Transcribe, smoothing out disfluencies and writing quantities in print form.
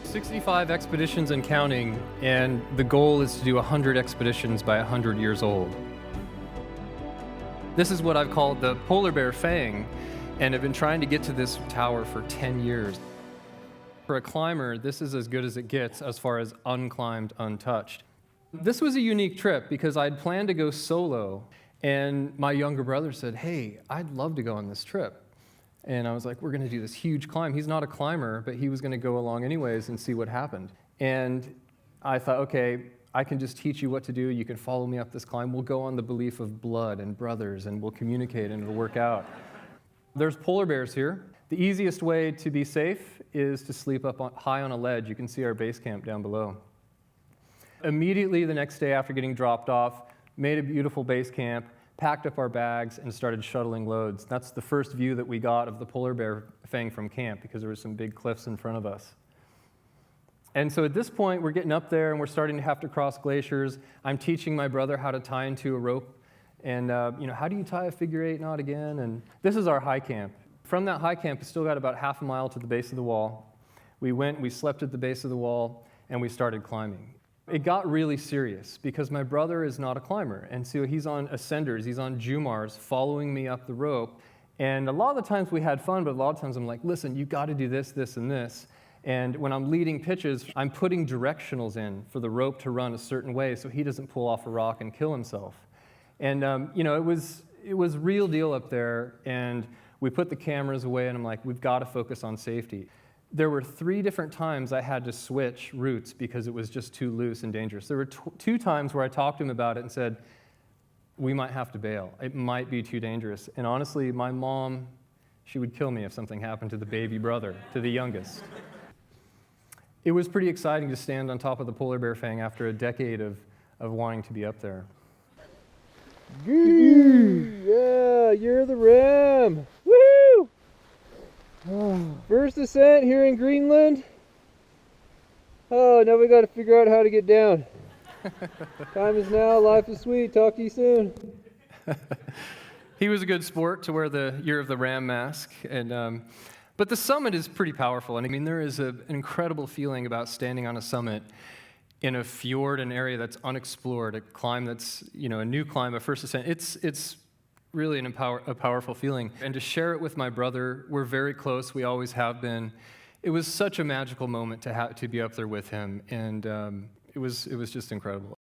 65 expeditions and counting, and the goal is to do 100 expeditions by 100 years old. This is what I've called the Polar Bear Fang, and I've been trying to get to this tower for 10 years. For a climber, this is as good as it gets as far as unclimbed, untouched. This was a unique trip because I'd planned to go solo, and my younger brother said, "Hey, I'd love to go on this trip." And I was like, we're going to do this huge climb. He's not a climber, but he was going to go along anyways and see what happened. And I thought, okay, I can just teach you what to do. You can follow me up this climb. We'll go on the belief of blood and brothers, and we'll communicate, and it'll work out. There's polar bears here. The easiest way to be safe is to sleep up high on a ledge. You can see our base camp down below. Immediately the next day after getting dropped off, made a beautiful base camp, packed up our bags, and started shuttling loads. That's the first view that we got of the Polar Bear Fang from camp because there were some big cliffs in front of us. And so at this point, we're getting up there and we're starting to have to cross glaciers. I'm teaching my brother how to tie into a rope. And, how do you tie a figure 8 knot again? And this is our high camp. From that high camp, we still got about half a mile to the base of the wall. We slept at the base of the wall, and we started climbing. It got really serious because my brother is not a climber, and so he's on ascenders, he's on Jumars, following me up the rope. And a lot of the times we had fun, but a lot of times I'm like, listen, you got to do this, this, and this. And when I'm leading pitches, I'm putting directionals in for the rope to run a certain way so he doesn't pull off a rock and kill himself. And it was real deal up there, and we put the cameras away, and I'm like, we've got to focus on safety. There were 3 different times I had to switch routes because it was just too loose and dangerous. There were 2 times where I talked to him about it and said, we might have to bail. It might be too dangerous. And honestly, my mom, she would kill me if something happened to the baby brother, to the youngest. It was pretty exciting to stand on top of the Polar Bear Fang after a decade of wanting to be up there. Yeah, you're the ram. Woo! First ascent here in Greenland. Oh, now we got to figure out how to get down. Time is now, life is sweet. Talk to you soon. He was a good sport to wear the Year of the Ram mask, but the summit is pretty powerful. And I mean, there is an incredible feeling about standing on a summit in a fjord, an area that's unexplored, a climb that's, a new climb, a first ascent. It's really a powerful feeling. And to share it with my brother, we're very close, we always have been. It was such a magical moment to be up there with him, and it was just incredible.